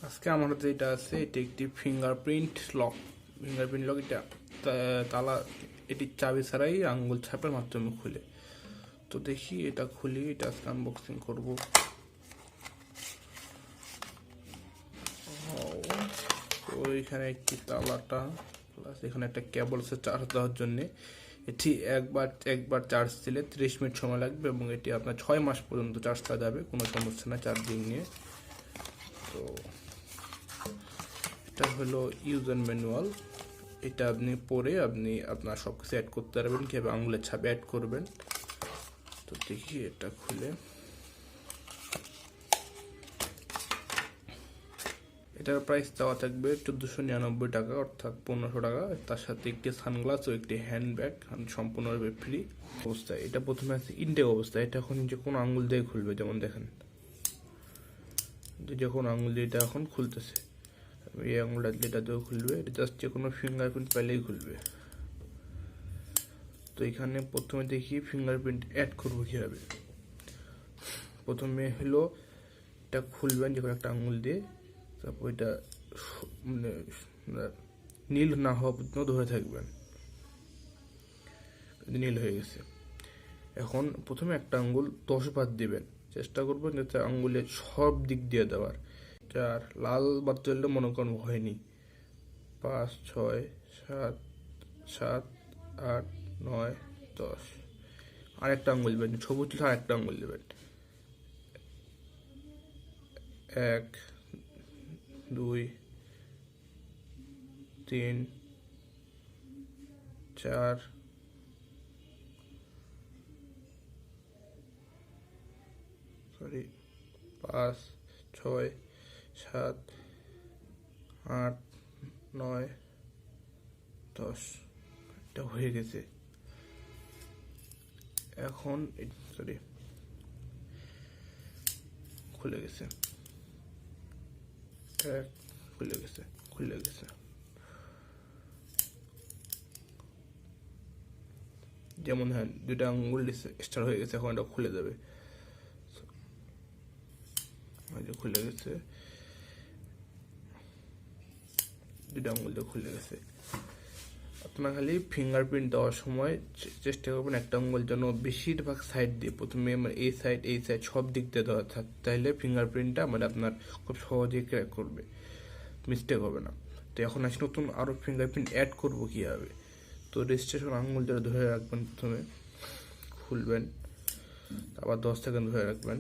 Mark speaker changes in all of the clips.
Speaker 1: আজকে আমার হাতে এটা আছে, এটা একটি ফিঙ্গারপ্রিন্ট লক। এটা তালা, এটি চাবি ছাড়াই আঙ্গুল ছাপের মাধ্যমে খুলে। তো দেখি এটা খুলি, এটা আজকে আনবক্সিং করব। তো এখানে একটি তালাটা প্লাস এখানে একটা কেবল আছে চার্জ দেওয়ার জন্যে। এটি একবার চার্জ দিলে 30 মিনিট সময় লাগবে এবং এটি আপনার 6 মাস পর্যন্ত চার্জ করা যাবে, কোনো সমস্যা না চার্জিং নিয়ে। তো এটা হলো ইউজার ম্যানুয়াল। এটা আপনি পরে আপনার সব কিছু অ্যাড করতে পারবেন, কীভাবে আঙুলের ছাপ অ্যাড করবেন। তো দেখি এটা খুলে। এটার প্রাইস দেওয়া থাকবে 1499 টাকা, অর্থাৎ 1500 টাকা। তার সাথে একটি সানগ্লাস ও একটি হ্যান্ডব্যাগ সম্পূর্ণভাবে ফ্রি অবস্থায়। এটা প্রথমে আছে ইনটেক অবস্থায়। এটা এখন যে কোনো আঙুল দিয়ে খুলবে, যেমন দেখেন যে কোনো আঙুল দিয়ে এটা এখন খুলতেছে। এই আঙুলটা যেটা দিয়েও খুলবে, এটা জাস্ট যে কোনো ফিঙ্গারপ্রিন্ট পাইলেই খুলবে। তো এখানে প্রথমে দেখি ফিঙ্গারপ্রিন্ট অ্যাড করবো কীভাবে। প্রথমে হলো এটা খুলবেন যে কোনো একটা আঙুল দিয়ে, তারপর এটা মানে নীল না হওয়া পর্যন্ত ধরে থাকবেন। নীল হয়ে গেছে। এখন প্রথমে একটা আঙ্গুল 10 বার দিবেন, চেষ্টা করবেন যাতে আঙ্গুলের সব দিক দিয়ে দেওয়ার। আর লাল বাদ চললে মনে করেন হয়নি। 5 6 7 7 8 9 10। আরেকটা আঙ্গুল দেবেন, সবুজ আরেকটা আঙ্গুল দেবেন। 1 2 3 4 5 6 7 8 9 10। এটা হয়ে গেছে। এখন খুলে গেছে। খুলে গেছে। যেমন হ্যাঁ, দুইটা আঙ্গুল স্টার হয়ে গেছে, এখন এটা খুলে যাবে। খুলে গেছে, দুইটা আঙ্গুল দিয়ে খুলে গেছে। আপনার খালি ফিঙ্গারপ্রিন্ট দেওয়ার সময় চেষ্টা করবেন একটা আঙ্গুল যেন বেশিরভাগ সাইড দিয়ে, প্রথমে এই সাইড সব দিক দিয়ে দেওয়া থাকে, তাইলে ফিঙ্গারপ্রিন্টটা আপনার খুব সহজেই ক্র্যাক করবে, মিস্টেক হবে না। তো এখন আসি নতুন আরও ফিঙ্গারপ্রিন্ট অ্যাড করবো কীভাবে। তো রেজিস্ট্রেশন আঙ্গুল যেটা ধরে রাখবেন, প্রথমে খুলবেন, আবার 10 সেকেন্ড ধরে রাখবেন।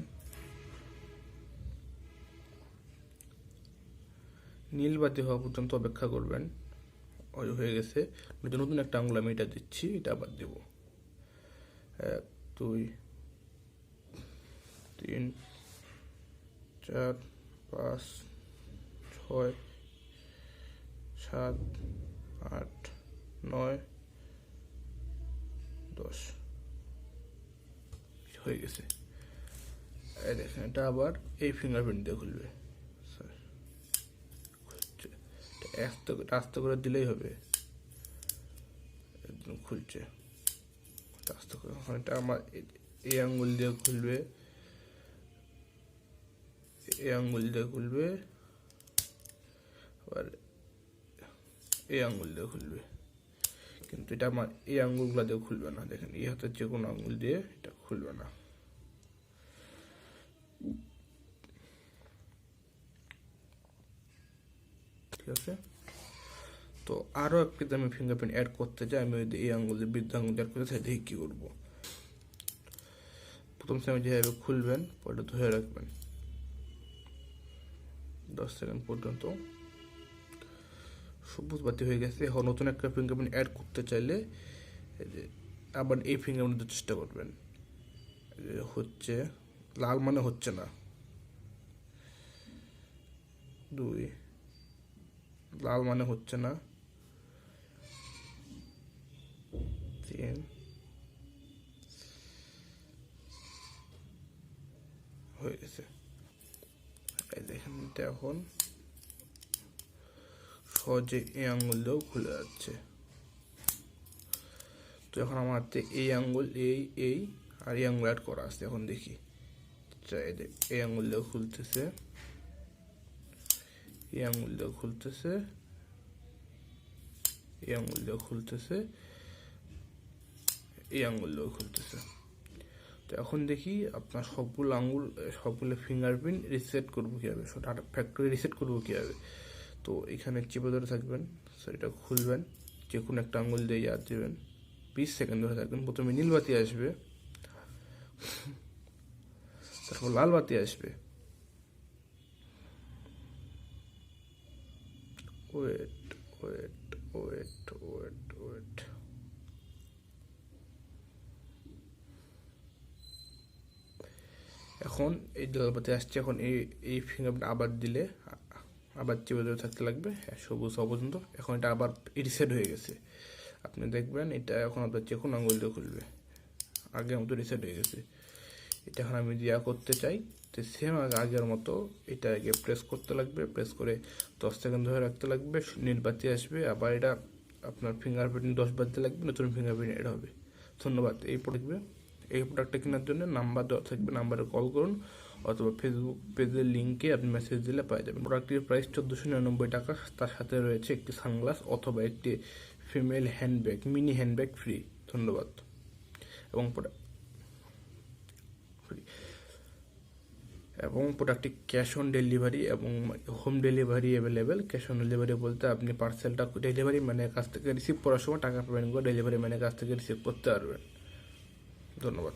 Speaker 1: নীল বাতি হওয়া পর্যন্ত অপেক্ষা করবেন। হয়ে গেছে। নতুন একটা আঙুল আমি এটা দিচ্ছি, এটা আবার দেব। 1 2 3 4 5 6 7 8 9 10 হয়ে গেছে। এই দেখেন, এটা আবার এই ফিঙ্গারপ্রিন্ট দিয়ে খুলবে। আস্তে করে দিলেই হবে, একদম খুলছে আস্তে করে। এটা আমার এই আঙ্গুল দিয়ে খুলবে, এই আঙ্গুল দিয়ে খুলবে, আবার এই আঙ্গুল দিয়ে খুলবে। কিন্তু এটা আমার এই আঙ্গুলগুলো দিয়ে খুলবে না। দেখেন, এই হাতের যে কোনো আঙ্গুল দিয়ে এটা খুলবে না। ঠিক আছে। তো আরও একটি আমি ফিঙ্গারপ্রিন্ট অ্যাড করতে চাই। আমি এই আঙ্গুল দিয়ে বৃদ্ধ আঙ্গুল অ্যাড করতে চাই, দেখি কী করবো। প্রথম সময় যেভাবে খুলবেন, পরে ধরে রাখবেন 10 সেকেন্ড পর্যন্ত। সবুজ বাতি হয়ে গেছে। এখন নতুন একটা ফিঙ্গারপ্রিন্ট অ্যাড করতে চাইলে আবার এই ফিঙ্গারপ্রিন্ট চেষ্টা করবেন। হচ্ছে লাল মানে হচ্ছে না। 2 লাল মানে হচ্ছে না। 3 হয়ে গেছে। এই দেখেন, এটা এখন সহজে এই আঙ্গুল দিয়েও খুলে যাচ্ছে। তো এখন আমার হাতে এই আঙ্গুল এই আর এই আঙ্গুল অ্যাড করা আছে। এখন দেখি, এই আঙ্গুল দিয়েও খুলতেছে, এই আঙুল দিয়ে খুলতেছে, এই আঙুল দিয়ে খুলতেছে, এই আঙুল দিয়ে খুলতেছে। তো এখন দেখি আপনার সবগুলো ফিঙ্গারপ্রিন্ট রিসেট করবো কীভাবে, ফ্যাক্টরি রিসেট করবো কীভাবে। তো এখানে চেপে ধরে থাকবেন, এটা খুলবেন, যে কোনো একটা আঙুল দিয়ে ইয়াদ দেবেন, 20 সেকেন্ড ধরে থাকবেন। প্রথমে নীল বাতি আসবে, তারপর লাল বাতি আসবে। Wait wait wait wait wait, এখন এই লাল বাতি আসছে। এখন এই ফিঙ্গারপ্রিন্ট আবার দিলে আবার চেপে ধরে থাকতে লাগবে সবুজ হওয়া পর্যন্ত। এখন এটা আবার রিসেট হয়ে গেছে। আপনি দেখবেন এটা এখন আপনার যে কোনো আঙুল দিয়ে খুলবে, আগের মতো রিসেট হয়ে গেছে। এটা এখন আমি দিয়া করতে চাই, তো সেম আগের মতো এটা আগে প্রেস করতে লাগবে, প্রেস করে 10 সেকেন্ড ধরে রাখতে লাগবে, নীল বাতি আসবে, আবার এটা আপনার ফিঙ্গারপ্রিন্ট 10 বার দিয়ে লাগবে, নতুন ফিঙ্গারপ্রিন্ট এটা হবে। ধন্যবাদ। এই প্রোডাক্টটা কেনার জন্য নাম্বার দেওয়া থাকবে, নাম্বারে কল করুন অথবা ফেসবুক পেজের লিঙ্কে আপনি মেসেজ দিলে পাওয়া যাবেন। প্রোডাক্টটির প্রাইস 1499 টাকা। তার সাথে রয়েছে একটি সানগ্লাস অথবা একটি female handbag, mini handbag free. ধন্যবাদ। এবং প্রোডাক্টটি ক্যাশ অন ডেলিভারি এবং home delivery available. Cash on delivery বলতে আপনি পার্সেলটা ডেলিভারি ম্যানের কাছ থেকে রিসিভ করার সময় টাকা পেমেন্ট করে ডেলিভারি ম্যানের কাছ থেকে রিসিভ করতে পারবেন। ধন্যবাদ।